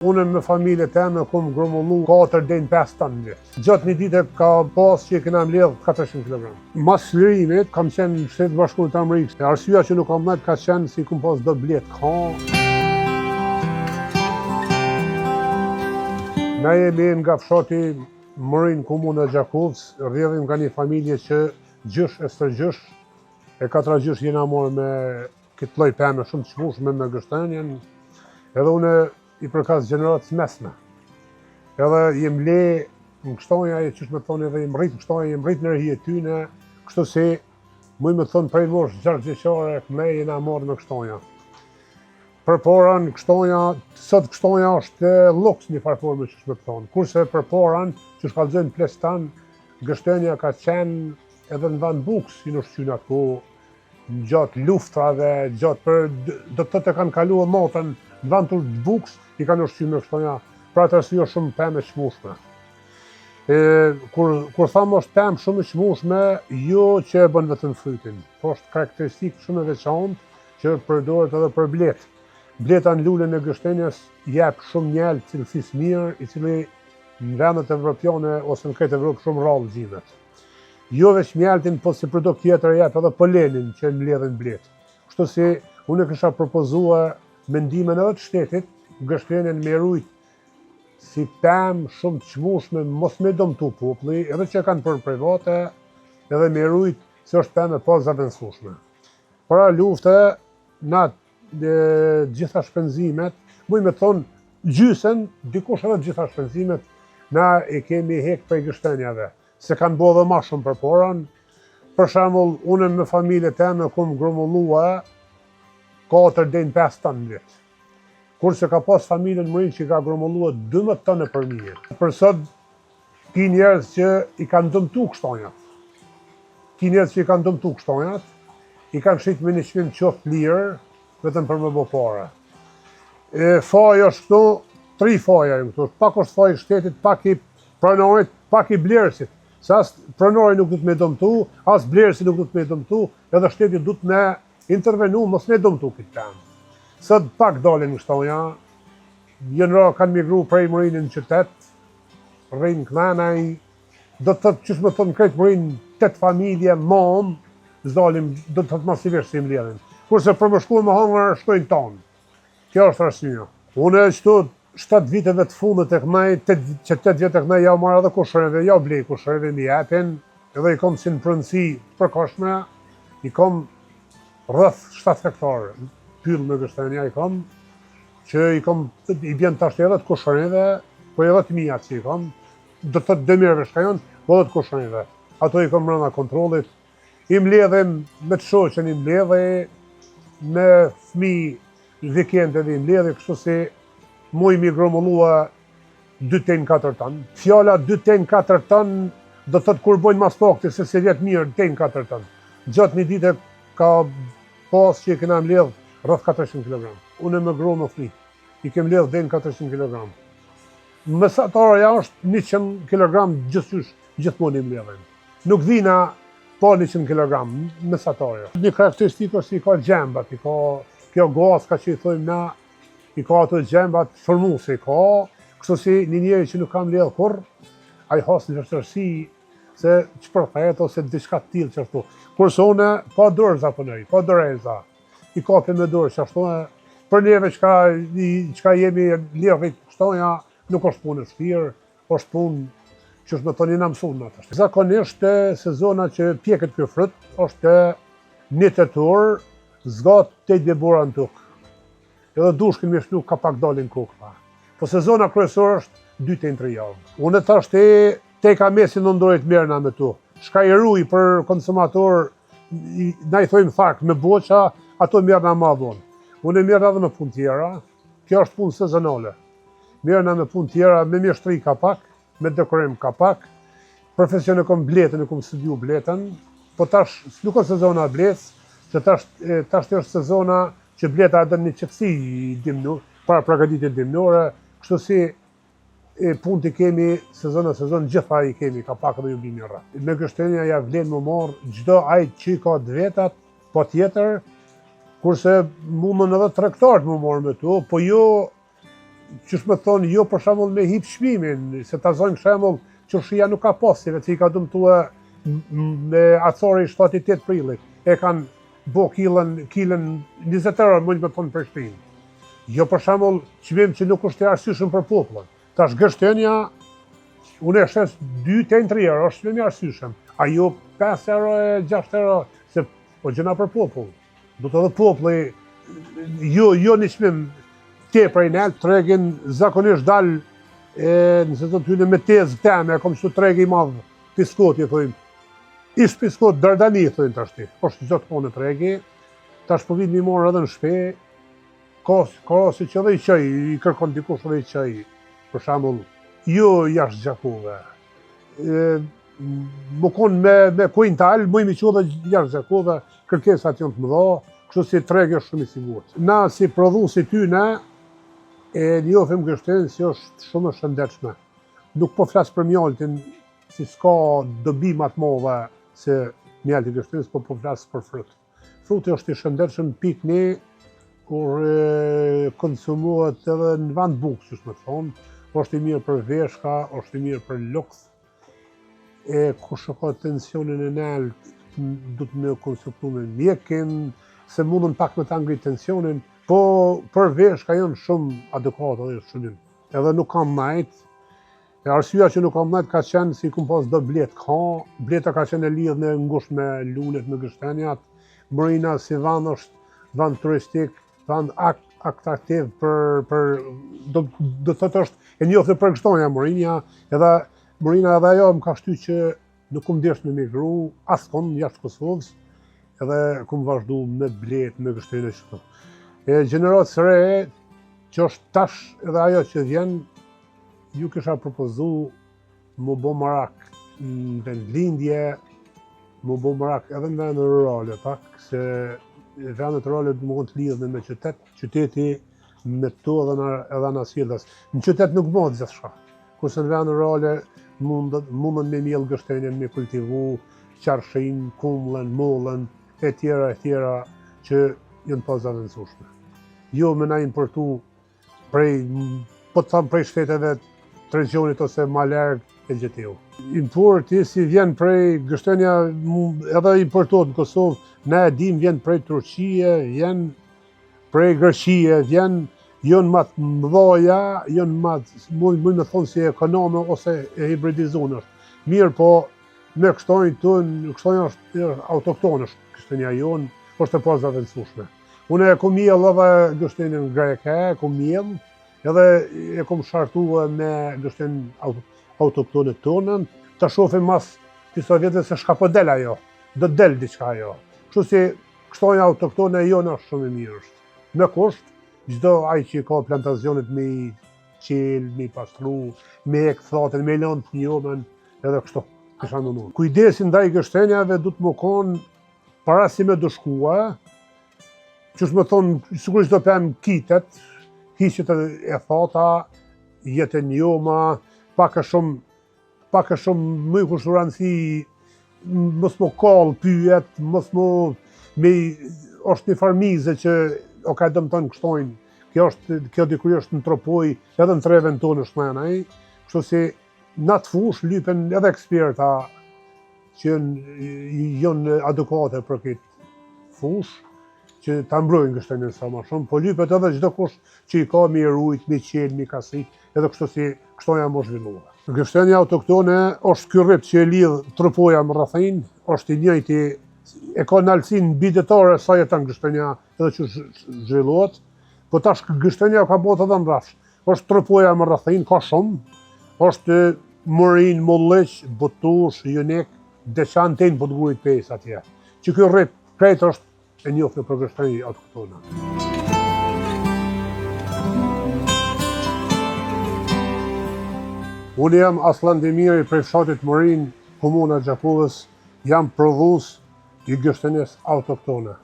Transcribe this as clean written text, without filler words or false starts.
Unë me familje teme kom grumullu 4 deri në 5 ton vjet. Gjatë një dite ka pas që kena mbledh 400 kg. Mas lirimit kam qenë në Shtetet Bashkuara të Amerikës. Arsyeja që nuk kam marrë ka qenë si kum pas do blet. Na jemi nga fshati Mërin, komuna Gjakovës, rrjedhim nga një familje që gjysh e stërgjysh, e 4 gjysh jena morë me këtë lloj pemë shumë të çmueshme me gështenjen, edhe une i përkas gjeneratës mesme. Edhe jem le në kështonja, qysh me thonë edhe jem rrit në kështonja, jem rrit në rëhije tyne, kështu si muj me thonë prej mosh 6 vjeçare me jena morë me kështonja. Përpara në kështonja, sot kështonja është luks një farforme qysh me thonë, kurse përpara që shkallëzojnë plestan, gështenja ka qenë edhe në vend buks, i në shqyna ku, në gjatë luftrave, gjatë për, do të kanë kaluar natën në vend të buks, i kanë ushqyer me kështonja, pra të arsye shumë pemë e çmueshme. Kur thamë është pemë shumë e çmueshme, jo që e bën vetëm frytin, po është karakteristikë shumë e veçantë që përdoret edhe për blet. Bleta në lulën e gështenjes jep shumë mjell cilësisë mirë, i cili në vendet evropiane ose në këtë Evropë shumë rrallë gjimet. Jo veç mjaltin, po si produkt tjetër jep edhe polenin që mbledhin blet. Kështu si unë kisha propozuar mendimin edhe të shtetit, gështenjen me rujt si pemë shumë të çmueshme, mos me dëmtu populli, edhe që kanë për private, edhe me rujt se është pemë e pazavendësueshme. Para lufte, na gjitha shpenzimet, muj me thonë gjysën, dikush edhe gjitha shpenzimet, na e kemi hek prej gështenjave, se kanë bo dhe ma shumë përpara. Për shembull, unë me familje teme kom grumullua 4 deri në 5 ton vjet. Kurse ka pas familjen Mërin që ka grumullua 12 tonë për mije. Për sot, ki njerëz që i kanë dëmtu kështonjat. I kanë shit me 100 qoftë lirë, vetëm për me bo pare. Faja është këtu, 3 faja këtu, pak është faja i shtetit, pak i pranorit, pak i blerësit. Se as pronori nuk du të me dëmtu, as blerësi nuk du të me dëmtu, edhe shteti du të me intervenu, mos me dëmtu këtë pemë. Sot pak dalin në kështonja, jënëra kanë migru prej Mërinit në qytet, rrinë kënanaj, do të thotë qysh me thonë krejt Mërin 8 familje, mam, zdalim, do të thotë masivisht si mbledhin. Kurse për më shku me hangër, shkojnë tonë. Kjo është arsyeja. Unë qëtu 7 viteve të fundit e kënaj, që 8 vjet e kënaj ja u marrë edhe kushëreve, ja u blej kushëreve mi jepin, edhe i kom si në prëndësi përkoshme, i kom rrëth 7 hektarë, pyll me gështenja i kom, që i bjen të ashtë edhe të kushëreve, po edhe të mija që i kom, do të 2 mirëve shkajon, po edhe të kushëreve. Ato i kom rëna kontrolit, i mbledhem me të shoqen, i mbledhe me fmi vikende dhe i mbledhe, kështu si muj mi grumullua 2 ten 4 ton. Fjala 2 ten 4 ton do të thotë kur bojnë mas pakti, se se vjetë mirë 2 ten 4 ton. Gjatë një dite ka pas që i kena mbledh rrëth 400 kg. Unë me gru më flit, i kem mbledh deri në 400 kg. Mesatarja është 100 kg gjithmonë i mbledhen. Nuk vina pa 100 kg mesatarja. Një karakteristikë është i ka gjembat, i ka kjo gaska që i thojmë na, i ka ato gjembat formuese i ka, kështu si një njeri që nuk ka mbledh kurr, ai has në vështirësi se ç'përthet ose diçka të tillë çashtu. Kurse unë pa dorza punoj, pa doreza. I kapim me dorë çashtu, për neve çka jemi lirë kështonja, nuk është punë e vështirë, është punë që është me thonë na mësuan me atë. Zakonisht sezona që pjeket ky frut është 1 tetor, zgat 8 debora në tokë. Edhe dushkin me shlu ka pak dalin kokë. Po sezona kryesore është 2 te 3 javë. Unë tash te ka mesin në ndorit merrna me tu. Shka i ruj për konsumator, na i thojmë thark me boqa, ato merrna ma vonë. Unë merrna edhe me punë tjera, kjo është punë sezonale. Merrna me punë tjera, me mjeshtri ka pak, me dekorim ka pak. Profesion e kom bletën, e kom studiu bletën, po tash nuk është sezona bletës, se tash është sezona që bleta edhe një qëtësi para përgatitje dimnore, kështu si punë të kemi sezon gjitha i kemi, ka pak edhe ju bimi rrë. Me gështenja ja vlen më marë gjdo ajt që i ka dvetat, po tjetër, kurse mu më në dhe trektarët më marë me tu, po jo qysh me thonë, jo për shembull me hip çmimin, se ta zojmë shembull, qershia nuk ka pas, se vetë i ka dëmtuar me athori 7-8 prillit. E kanë bo kilën 20 euro, mund me thonë për shpinë. Jo për shembull çmim që nuk është i arsyeshëm për popullin. Tash gështenja, unë e shes 2-3 euro, është çmim i arsyeshëm. Ajo 5 euro e 6 euro, se po gjëna për popull. Do të edhe populli, jo një çmim tepër i nalt, tregin zakonisht dal nëse do të hynë me tezë teme, kom çu treg i madh piskoti thojmë. Ish piskot Dardani thojnë tashti. Është çdo të punë tregi. Tash po vit mi morë edhe në shtëpi. Ka si që edhe i qaj, i kërkon dikush edhe i qaj. Për shembull, jo jashtë gjakove. Më konë me kuintal, më i mi që edhe jashtë gjakove, kërkesat janë të mëdha, kështu si tregi është shumë i sigurt. Na si prodhuesi tyne, e njohim gështenë si është shumë e shëndetshme. Nuk po flas për mjaltin, si s'ka dobi më të mëdha se mjalti i gështenës, po flas për frut. Fruti është i shëndetshëm, pikni, kur konsumohet edhe në vend bukë, siç më thonë, është i mirë për veshka, është i mirë për lukth. Kush ka tensionin e nalt, du të me konsultu me mjekin, se mundën pak me ta ngrit tensionin, po për veshka janë shumë adekuate dhe shumë. Edhe nuk kam majt. E arsyeja që nuk kam majt ka qenë si kum pas do blet ka. Bleta ka qenë e lidhur me ngushtë me lulet, me gështenjat. Mërina si vend është vend turistik, vend atraktiv për do thotë është e njohur për gështonja Morinja, edhe Morina edhe ajo më ka shty që nuk kum desh me migru askon jashtë Kosovës, edhe kum vazhdu me blet, me gështenje kështu. Gjeneratës së re, që është tash edhe ajo që vjen, ju kisha propozu më bo marak në vendlindje, më bo marak edhe në vendet rurale, pak, se vendet rurale më mund të lidhen me qytet, qyteti me to edhe në asjellës. Në qytet nuk bëhet gjithçka, kurse në vendet rurale mundën me mjell gështenjen, me kultivu, qarshin, kumllën, mollën, e tjera që janë pas zavendësueshme. Jo me na importu prej, po të thamë prej shteteve të regionit ose ma larg e GTO. Importi si vjen prej gështenja edhe importohet në Kosovë, ne e dim vjen prej Turqie, vjen prej Greqie, vjen jonë ma të mëdhaja, jonë ma të, mund me thonë si ekonome ose e hibridizuar. Mirë po, me kështonjë tonë, kështonjë është autoktonë, kështonja jonë, është e pas zavendësueshme. Unë e kom mjell edhe gështenjën greke, e kom mjell, edhe e kom shartuar me gështenjën autoktone tonën, të shofim mas disa vjetëve se shka po del ajo, do del diçka ajo. Kështu si kështonja autoktone jonë është shumë e mirë është. Me kusht, çdo ai që ka plantazionet me i qel, me i pastru, me e këthatën, me lënë të njomen, edhe kështu, kisha ndonur. Kujdesi ndaj gështenjave du të më konë para si me dëshkua, që më thonë, sigurisht do pëmë kitet, hiqet e thata, jetë e njoma, pak e shumë më i kushturanci, mos më kallë pyet, mos më është një farmize që o ka dëmë të në kështojnë, kjo dikuj është në tropoj, edhe në treven tonë është menaj, kështu si në të fush lypen edhe eksperta që janë adekvate për këtë fush, që ta mbrojnë gështenjën sa ma shumë, po lypet edhe çdo kush që i ka mi rujt, mi qel, mi kasit, edhe kështu si kështonja më zhvillua. Gështenja autoktone është ky rrip që e lidh tropoja më rrethejn, është i njëjti, e ka nalësin bidetare sa jeton gështenja edhe që zhvillohet, po tash gështenja ka bota edhe mrafsh. Është tropoja më rrethejn, ka shumë, është morin, molliq, botush, junik, deçantin po të gujt pes atje. Që ky rrip krejt është e njohur për gështenjë autoktone. Unë jam Aslan Demiri prej fshatit Morin, komuna Gjakovës, jam prodhues i gështenjes autoktone.